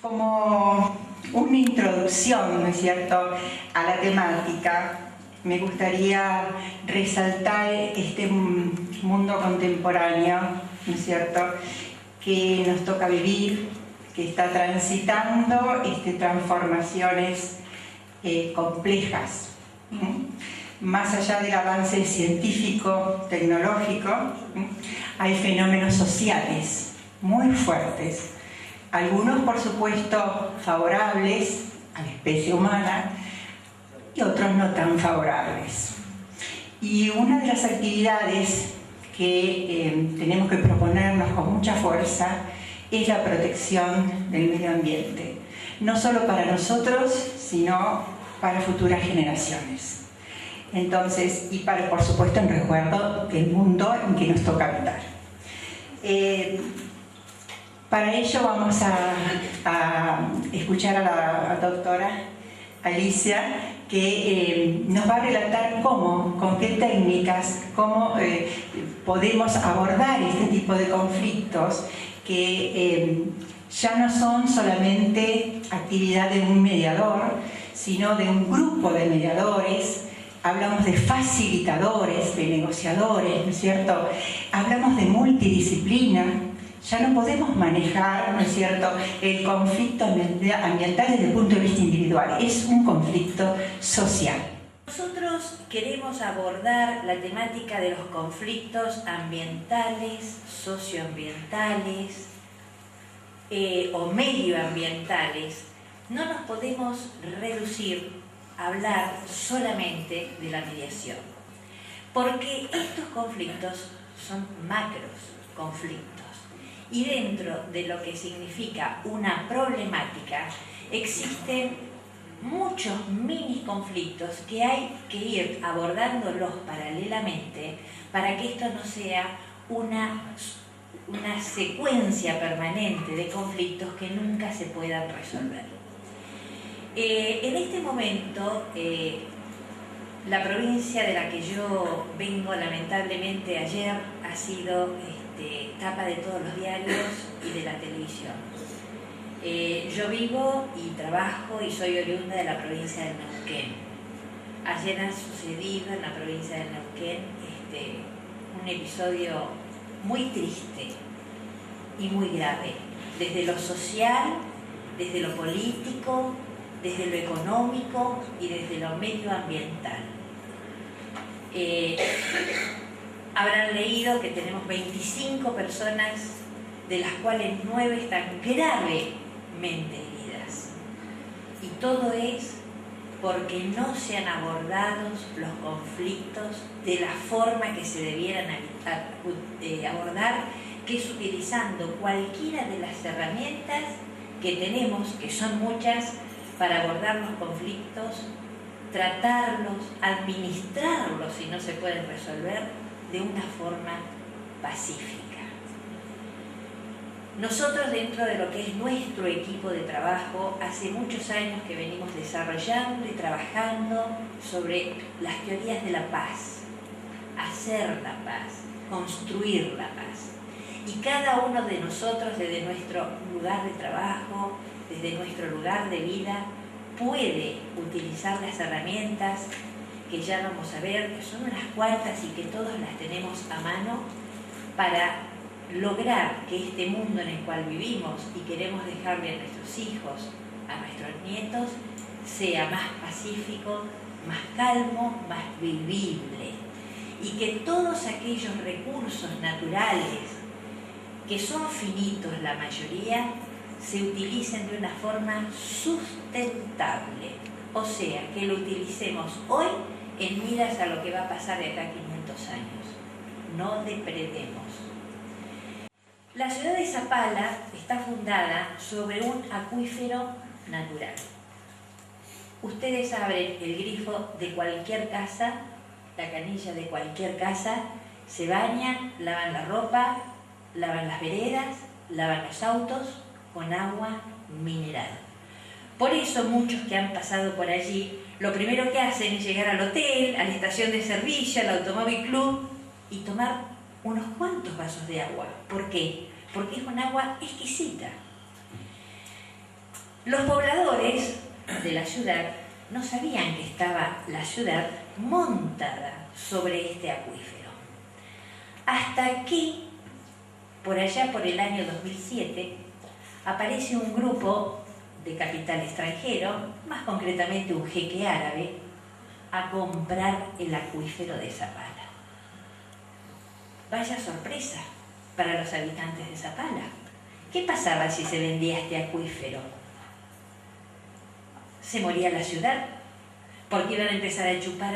Como una introducción, ¿no es cierto?, a la temática, me gustaría resaltar este mundo contemporáneo, ¿no es cierto?, que nos toca vivir, que está transitando transformaciones complejas. Más allá del avance científico, tecnológico, hay fenómenos sociales muy fuertes. Algunos, por supuesto, favorables a la especie humana y otros no tan favorables. Y una de las actividades que tenemos que proponernos con mucha fuerza es la protección del medio ambiente, no solo para nosotros, sino para futuras generaciones. Entonces, y para, por supuesto, en recuerdo del mundo en que nos toca habitar. Para ello vamos a escuchar a la doctora Alicia, que nos va a relatar cómo, con qué técnicas, cómo podemos abordar este tipo de conflictos que ya no son solamente actividad de un mediador, sino de un grupo de mediadores. Hablamos de facilitadores, de negociadores, ¿no es cierto? Hablamos de multidisciplina. Ya no podemos manejar, ¿no es cierto?, el conflicto ambiental desde el punto de vista individual. Es un conflicto social. Nosotros queremos abordar la temática de los conflictos ambientales, socioambientales o medioambientales. No nos podemos reducir a hablar solamente de la mediación, porque estos conflictos son macros conflictos. Y dentro de lo que significa una problemática, existen muchos mini conflictos que hay que ir abordándolos paralelamente para que esto no sea una secuencia permanente de conflictos que nunca se puedan resolver. En este momento, la provincia de la que yo vengo, lamentablemente ayer, ha sido tapa de todos los diarios y de la televisión. Yo vivo y trabajo y soy oriunda de la provincia de Neuquén. Ayer ha sucedido en la provincia de Neuquén un episodio muy triste y muy grave, desde lo social, desde lo político, desde lo económico y desde lo medioambiental. Habrán leído que tenemos 25 personas, de las cuales 9 están gravemente heridas. Y todo es porque no se han abordado los conflictos de la forma que se debieran abordar, que es utilizando cualquiera de las herramientas que tenemos, que son muchas, para abordar los conflictos, tratarlos, administrarlos si no se pueden resolver, de una forma pacífica. Nosotros, dentro de lo que es nuestro equipo de trabajo, hace muchos años que venimos desarrollando y trabajando sobre las teorías de la paz, hacer la paz, construir la paz. Y cada uno de nosotros, desde nuestro lugar de trabajo, desde nuestro lugar de vida, puede utilizar las herramientas que ya vamos a ver, que son unas cuantas y que todos las tenemos a mano, para lograr que este mundo en el cual vivimos y queremos dejarle a nuestros hijos, a nuestros nietos, sea más pacífico, más calmo, más vivible. Y que todos aquellos recursos naturales, que son finitos la mayoría, se utilicen de una forma sustentable. O sea, que lo utilicemos hoy en miras a lo que va a pasar de acá a 500 años. No depredemos. La ciudad de Zapala está fundada sobre un acuífero natural. Ustedes abren el grifo de cualquier casa, la canilla de cualquier casa, se bañan, lavan la ropa, lavan las veredas, lavan los autos con agua mineral. Por eso muchos que han pasado por allí, lo primero que hacen es llegar al hotel, a la estación de servicio, al automóvil club y tomar unos cuantos vasos de agua. ¿Por qué? Porque es un agua exquisita. Los pobladores de la ciudad no sabían que estaba la ciudad montada sobre este acuífero. Hasta que, por allá por el año 2007, aparece un grupo de capital extranjero, más concretamente un jeque árabe, a comprar el acuífero de Zapala. Vaya sorpresa para los habitantes de Zapala. ¿Qué pasaba si se vendía este acuífero? Se moría la ciudad, porque iban a empezar a chupar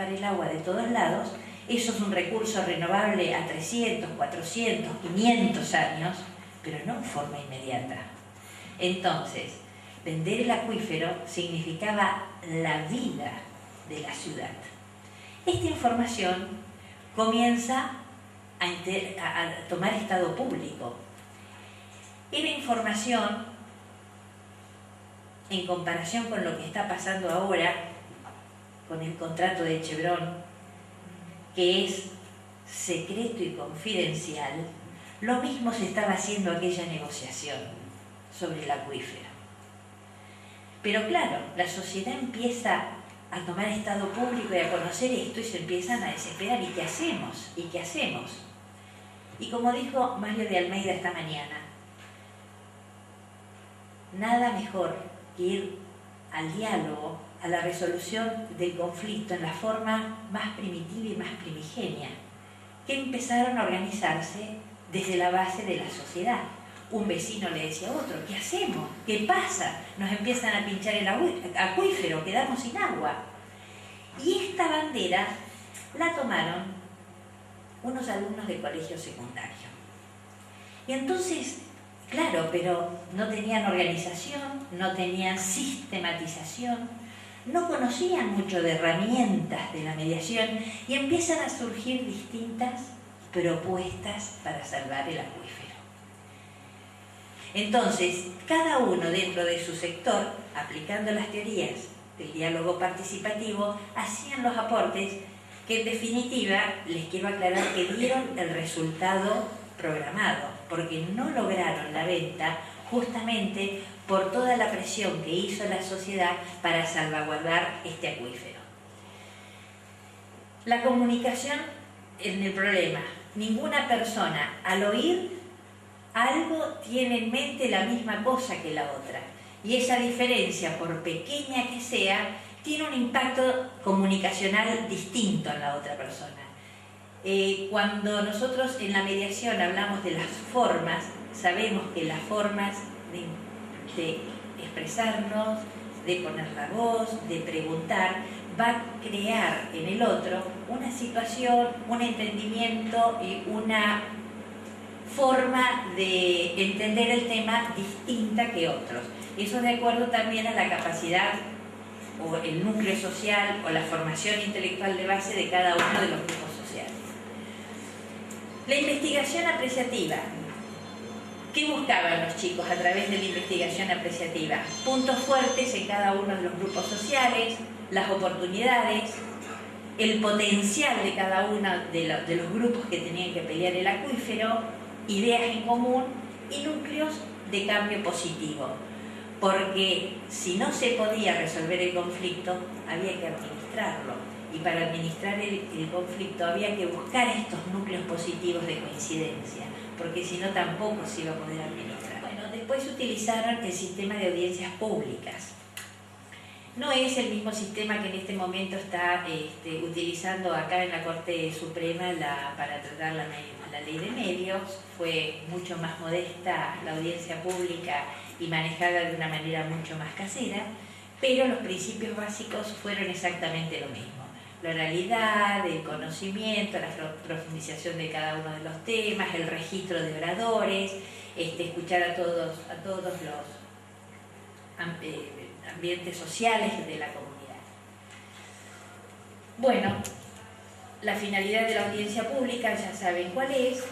el agua de todos lados. Eso es un recurso renovable a 300, 400, 500 años, pero no en forma inmediata. Entonces, vender el acuífero significaba la vida de la ciudad. Esta información comienza a tomar estado público. Era información, en comparación con lo que está pasando ahora con el contrato de Chevron, que es secreto y confidencial, lo mismo se estaba haciendo aquella negociación sobre el acuífero. Pero claro, la sociedad empieza a tomar estado público y a conocer esto y se empiezan a desesperar. ¿Y qué hacemos? ¿Y qué hacemos? Y como dijo Mario de Almeida esta mañana, nada mejor que ir al diálogo, a la resolución del conflicto en la forma más primitiva y más primigenia, que empezaron a organizarse desde la base de la sociedad. Un vecino le decía a otro, ¿qué hacemos? ¿Qué pasa? Nos empiezan a pinchar el acuífero, quedamos sin agua. Y esta bandera la tomaron unos alumnos de colegio secundario. Y entonces, claro, pero no tenían organización, no tenían sistematización, no conocían mucho de herramientas de la mediación y empiezan a surgir distintas propuestas para salvar el acuífero. Entonces, cada uno dentro de su sector, aplicando las teorías del diálogo participativo, hacían los aportes que en definitiva, les quiero aclarar que dieron el resultado programado, porque no lograron la venta justamente por toda la presión que hizo la sociedad para salvaguardar este acuífero. La comunicación en el problema. Ninguna persona al oír algo tiene en mente la misma cosa que la otra. Y esa diferencia, por pequeña que sea, tiene un impacto comunicacional distinto en la otra persona. Cuando nosotros en la mediación hablamos de las formas, sabemos que las formas de expresarnos, de poner la voz, de preguntar, va a crear en el otro una situación, un entendimiento y una forma de entender el tema distinta que otros. Eso de acuerdo también a la capacidad o el núcleo social o la formación intelectual de base de cada uno de los grupos sociales. La investigación apreciativa. ¿Qué buscaban los chicos a través de la investigación apreciativa? Puntos fuertes en cada uno de los grupos sociales, las oportunidades, el potencial de cada uno de los grupos que tenían que pelear el acuífero, ideas en común y núcleos de cambio positivo. Porque si no se podía resolver el conflicto, había que administrarlo. Y para administrar el conflicto había que buscar estos núcleos positivos de coincidencia, porque si no tampoco se iba a poder administrar. Bueno, después utilizaron el sistema de audiencias públicas. No es el mismo sistema que en este momento está utilizando acá en la Corte Suprema para tratar la ley de medios. Fue mucho más modesta la audiencia pública y manejada de una manera mucho más casera, pero los principios básicos fueron exactamente lo mismo. La oralidad, el conocimiento, la profundización de cada uno de los temas, el registro de oradores, escuchar a todos los ambientes sociales de la comunidad. Bueno, la finalidad de la audiencia pública ya saben cuál es.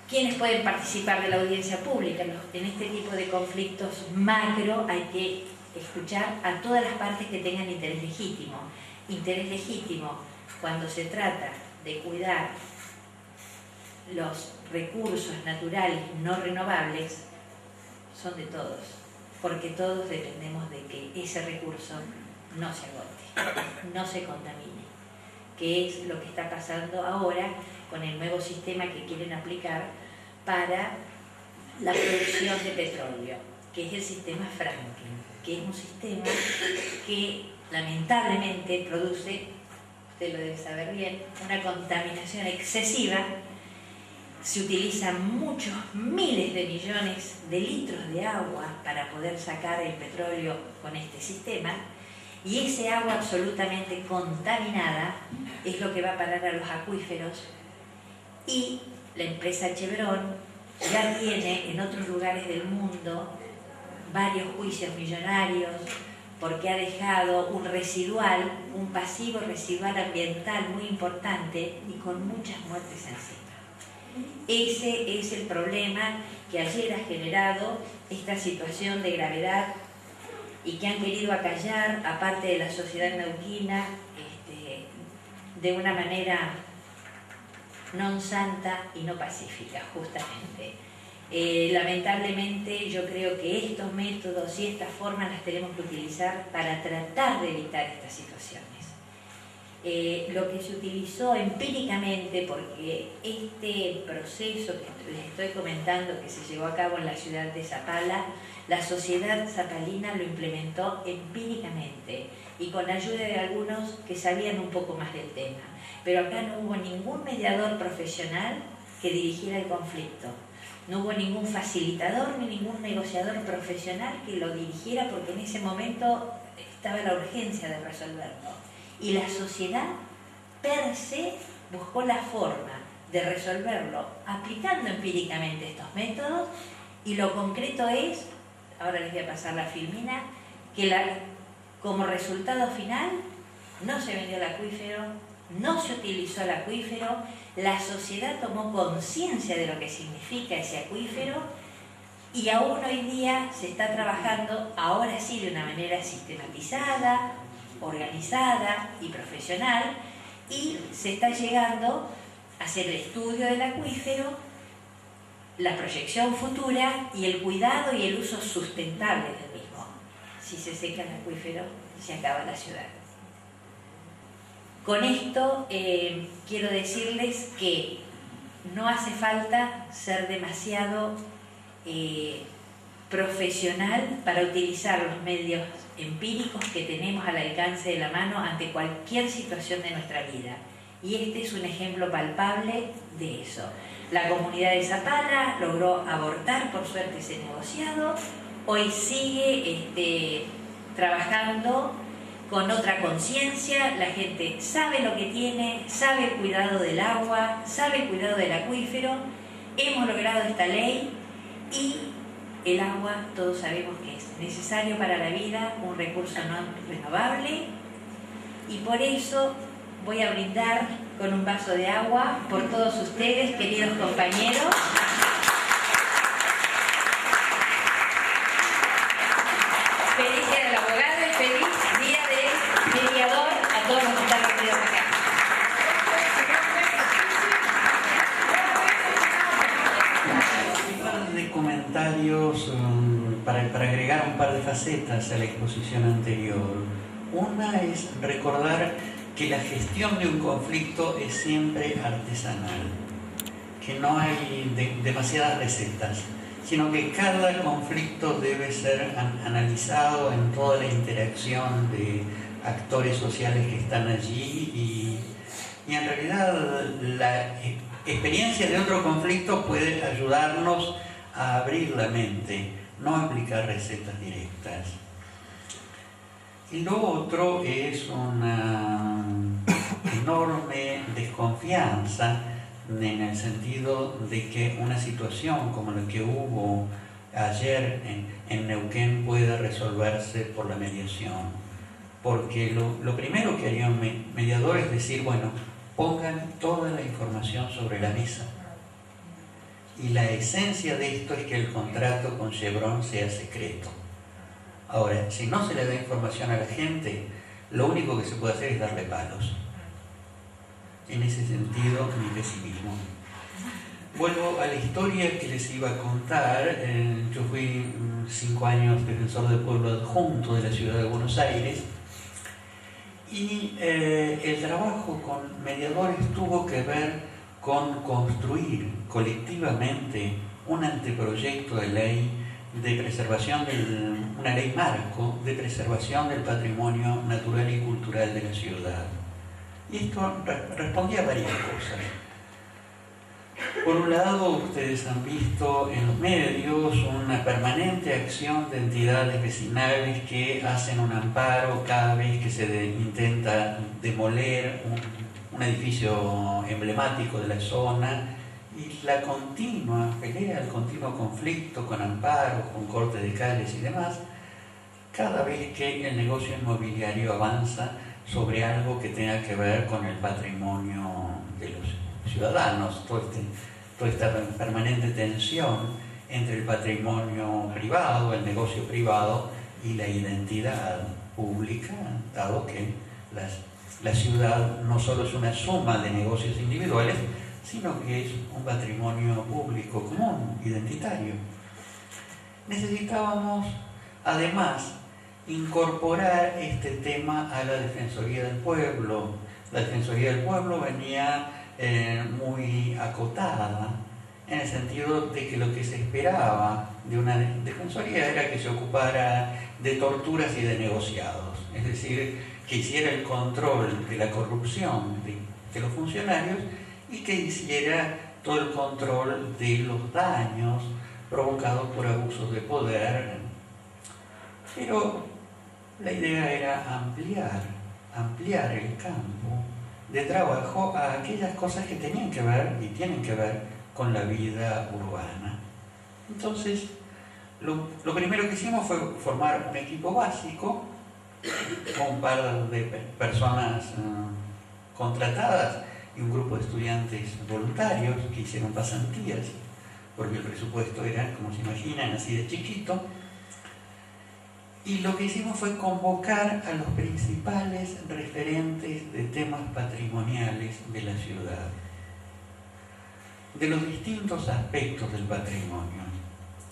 ¿Quiénes pueden participar de la audiencia pública? En este tipo de conflictos macro hay que escuchar a todas las partes que tengan interés legítimo. Interés legítimo cuando se trata de cuidar los recursos naturales no renovables son de todos. porque todos dependemos de que ese recurso no se agote, no se contamine, que es lo que está pasando ahora con el nuevo sistema que quieren aplicar para la producción de petróleo, que es el sistema Franklin, que es un sistema que lamentablemente produce, usted lo debe saber bien, una contaminación excesiva. Se utilizan muchos miles de millones de litros de agua para poder sacar el petróleo con este sistema, y ese agua absolutamente contaminada es lo que va a parar a los acuíferos, y la empresa Chevron ya tiene en otros lugares del mundo varios juicios millonarios porque ha dejado un pasivo residual ambiental muy importante y con muchas muertes encima. Ese es el problema que ayer ha generado esta situación de gravedad y que han querido acallar, aparte de la sociedad neuquina, de una manera non santa y no pacífica, justamente. Lamentablemente yo creo que estos métodos y estas formas las tenemos que utilizar para tratar de evitar estas situaciones. Lo que se utilizó empíricamente, porque este proceso que les estoy comentando que se llevó a cabo en la ciudad de Zapala, la sociedad zapalina lo implementó empíricamente y con la ayuda de algunos que sabían un poco más del tema. Pero acá no hubo ningún mediador profesional que dirigiera el conflicto. No hubo ningún facilitador ni ningún negociador profesional que lo dirigiera, porque en ese momento estaba la urgencia de resolverlo. Y la sociedad per se buscó la forma de resolverlo aplicando empíricamente estos métodos, y lo concreto es, ahora les voy a pasar la filmina, que como resultado final no se vendió el acuífero, no se utilizó el acuífero, la sociedad tomó conciencia de lo que significa ese acuífero, y aún hoy día se está trabajando, ahora sí de una manera sistematizada, organizada y profesional, y se está llegando a hacer el estudio del acuífero, la proyección futura y el cuidado y el uso sustentable del mismo. Si se seca el acuífero, se acaba la ciudad. Con esto quiero decirles que no hace falta ser demasiado profesional para utilizar los medios empíricos que tenemos al alcance de la mano ante cualquier situación de nuestra vida. Y este es un ejemplo palpable de eso. La comunidad de Zapala logró abortar, por suerte, ese negociado. Hoy sigue trabajando con otra conciencia. La gente sabe lo que tiene, sabe el cuidado del agua, sabe el cuidado del acuífero. Hemos logrado esta ley y el agua, todos sabemos que es necesario para la vida, un recurso no renovable, y por eso voy a brindar con un vaso de agua por todos ustedes, queridos compañeros. Feliz día del abogado y feliz día del mediador a todos los que están reunidos acá. De comentarios para agregar un par de facetas a la exposición anterior. Una es recordar que la gestión de un conflicto es siempre artesanal, que no hay demasiadas recetas, sino que cada conflicto debe ser analizado en toda la interacción de actores sociales que están allí, y en realidad la experiencia de otro conflicto puede ayudarnos a abrir la mente, no aplicar recetas directas. Y lo otro es una enorme desconfianza en el sentido de que una situación como la que hubo ayer en Neuquén puede resolverse por la mediación. Porque lo primero que haría un mediador es decir, bueno, pongan toda la información sobre la mesa. Y la esencia de esto es que el contrato con Chevron sea secreto. Ahora, si no se le da información a la gente, lo único que se puede hacer es darle palos. En ese sentido, mi pesimismo. Vuelvo a la historia que les iba a contar. Yo fui 5 años defensor del pueblo adjunto de la ciudad de Buenos Aires, y el trabajo con mediadores tuvo que ver con construir colectivamente un anteproyecto de ley de preservación una ley marco de preservación del patrimonio natural y cultural de la ciudad. Y esto respondía a varias cosas. Por un lado, ustedes han visto en los medios una permanente acción de entidades vecinales que hacen un amparo cada vez que se intenta demoler un edificio emblemático de la zona, y la continua pelea, el continuo conflicto con amparos, con corte de calles y demás, cada vez que el negocio inmobiliario avanza sobre algo que tenga que ver con el patrimonio de los ciudadanos, toda esta permanente tensión entre el patrimonio privado, el negocio privado y la identidad pública, dado que la ciudad no solo es una suma de negocios individuales, sino que es un patrimonio público común, identitario. Necesitábamos, además, incorporar este tema a la Defensoría del Pueblo. La Defensoría del Pueblo venía muy acotada, en el sentido de que lo que se esperaba de una defensoría era que se ocupara de torturas y de negociados, es decir, que hiciera el control de la corrupción de los funcionarios y que hiciera todo el control de los daños provocados por abusos de poder. Pero la idea era ampliar el campo de trabajo a aquellas cosas que tenían que ver y tienen que ver con la vida urbana. Entonces, lo primero que hicimos fue formar un equipo básico con un par de personas contratadas y un grupo de estudiantes voluntarios que hicieron pasantías, porque el presupuesto era, como se imaginan, así de chiquito. Y lo que hicimos fue convocar a los principales referentes de temas patrimoniales de la ciudad, de los distintos aspectos del patrimonio.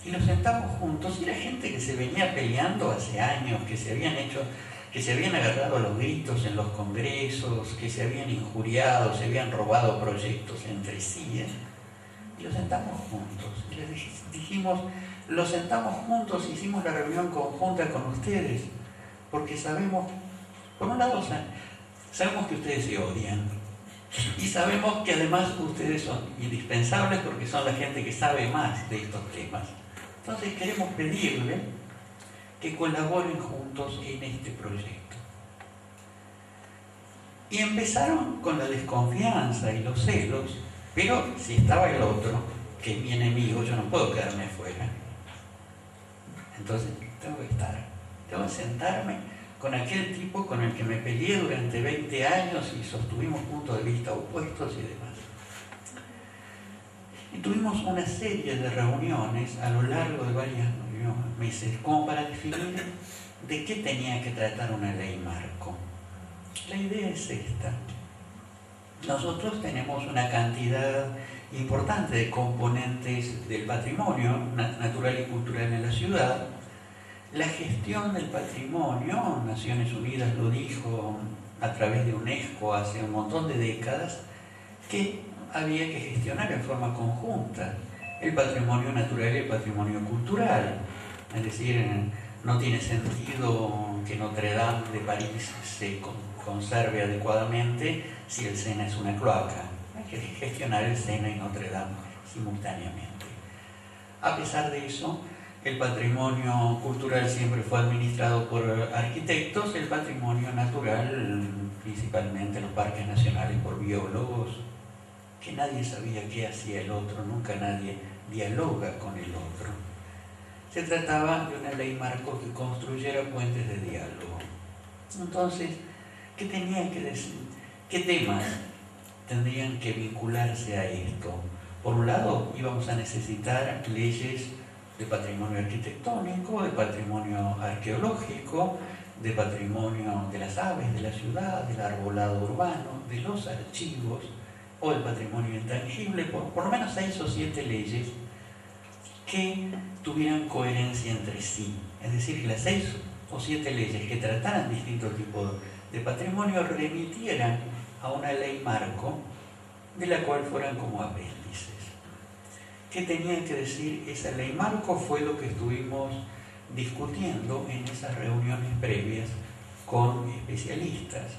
Y los sentamos juntos, y era gente que se venía peleando hace años, que se habían agarrado a los gritos en los congresos, que se habían injuriado, se habían robado proyectos entre sí. Y los sentamos juntos. Y les dijimos, los sentamos juntos, hicimos la reunión conjunta con ustedes, porque sabemos, por un lado, sabemos que ustedes se odian, y sabemos que además ustedes son indispensables porque son la gente que sabe más de estos temas. Entonces queremos pedirle que colaboren juntos en este proyecto. Y empezaron con la desconfianza y los celos, pero si estaba el otro, que es mi enemigo, yo no puedo quedarme afuera. Entonces tengo que sentarme con aquel tipo con el que me peleé durante 20 años y sostuvimos puntos de vista opuestos y demás. Y tuvimos una serie de reuniones a lo largo de varios meses como para definir de qué tenía que tratar una ley marco. La idea es esta. Nosotros tenemos una cantidad importante de componentes del patrimonio natural y cultural en la ciudad. La gestión del patrimonio, Naciones Unidas lo dijo a través de UNESCO hace un montón de décadas, que había que gestionar en forma conjunta el patrimonio natural y el patrimonio cultural. Es decir, no tiene sentido que Notre Dame de París se conserve adecuadamente si el Sena es una cloaca. Hay que gestionar el Sena y Notre Dame simultáneamente. A pesar de eso, el patrimonio cultural siempre fue administrado por arquitectos, el patrimonio natural, principalmente los parques nacionales, por biólogos, que nadie sabía qué hacía el otro, nunca nadie dialoga con el otro. Se trataba de una ley marco que construyera puentes de diálogo. Entonces, ¿qué tenía que decir? ¿Qué temas tendrían que vincularse a esto? Por un lado, íbamos a necesitar leyes de patrimonio arquitectónico, de patrimonio arqueológico, de patrimonio de las aves de la ciudad, del arbolado urbano, de los archivos o el patrimonio intangible, por lo menos 6 o 7 leyes que tuvieran coherencia entre sí. Es decir, que las 6 o 7 leyes que trataran distintos tipos de patrimonio remitieran a una ley marco de la cual fueran como apéndices. ¿Qué tenía que decir esa ley marco? Fue lo que estuvimos discutiendo en esas reuniones previas con especialistas.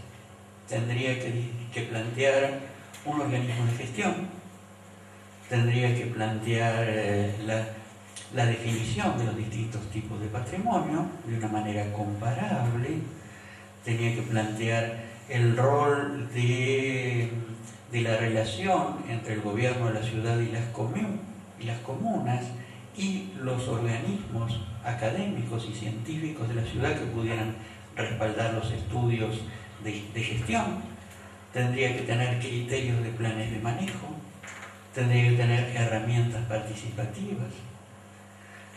Tendría que plantear un organismo de gestión, tendría que plantear la definición de los distintos tipos de patrimonio de una manera comparable, tenía que plantear el rol de la relación entre el gobierno de la ciudad y las comunas y los organismos académicos y científicos de la ciudad que pudieran respaldar los estudios de gestión. Tendría que tener criterios de planes de manejo, tendría que tener herramientas participativas,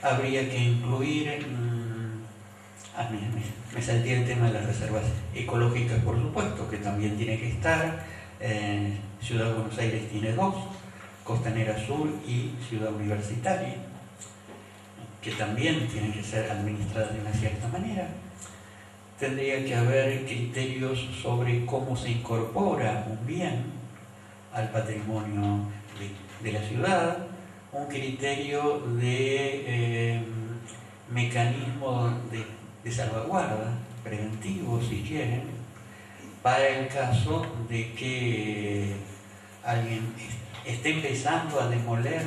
habría que incluir, me salté el tema de las reservas ecológicas, por supuesto, que también tiene que estar. Ciudad de Buenos Aires tiene 2, Costanera Sur y Ciudad Universitaria, que también tienen que ser administradas de una cierta manera. Tendría que haber criterios sobre cómo se incorpora un bien al patrimonio de la ciudad, un criterio de mecanismo de salvaguarda, preventivo si quieren, para el caso de que alguien esté empezando a demoler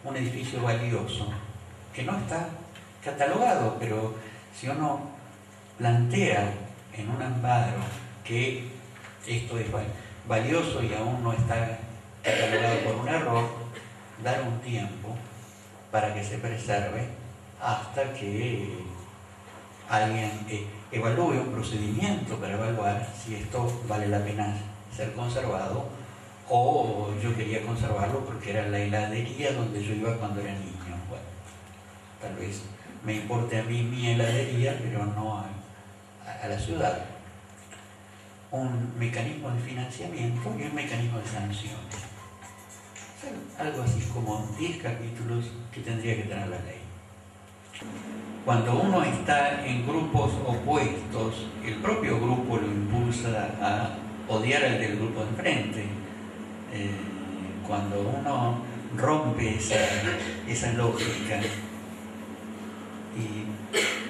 un edificio valioso, que no está catalogado, pero si uno plantea en un amparo que esto es valioso y aún no está catalogado por un error, dar un tiempo para que se preserve hasta que alguien evalúe un procedimiento para evaluar si esto vale la pena ser conservado, o yo quería conservarlo porque era la heladería donde yo iba cuando era niño. Bueno, tal vez me importe a mí mi heladería, pero no a la ciudad. Un mecanismo de financiamiento y un mecanismo de sanciones. Algo así como 10 capítulos que tendría que tener la ley. Cuando uno está en grupos opuestos, el propio grupo lo impulsa a odiar al del grupo de enfrente. Cuando uno rompe esa lógica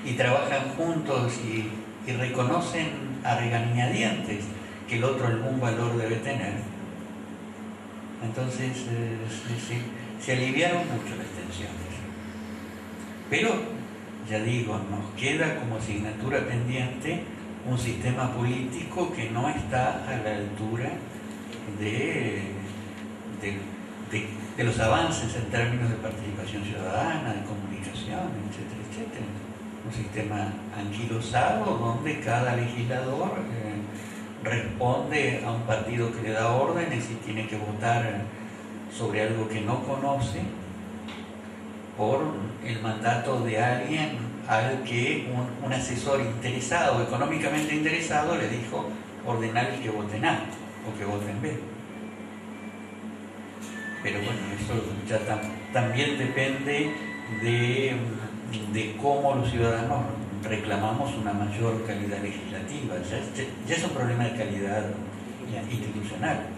y trabajan juntos y reconocen a regañadientes que el otro algún valor debe tener, entonces se aliviaron mucho las tensiones. Pero, ya digo, nos queda como asignatura pendiente un sistema político que no está a la altura de los avances en términos de participación ciudadana, de comunicación, etcétera, etcétera. Un sistema anquilosado donde cada legislador responde a un partido que le da órdenes y tiene que votar sobre algo que no conoce por el mandato de alguien al que un asesor interesado, económicamente interesado, le dijo ordenarles que voten A o que voten B. Pero bueno, eso ya también depende de cómo los ciudadanos reclamamos una mayor calidad legislativa. Ya es un problema de calidad institucional.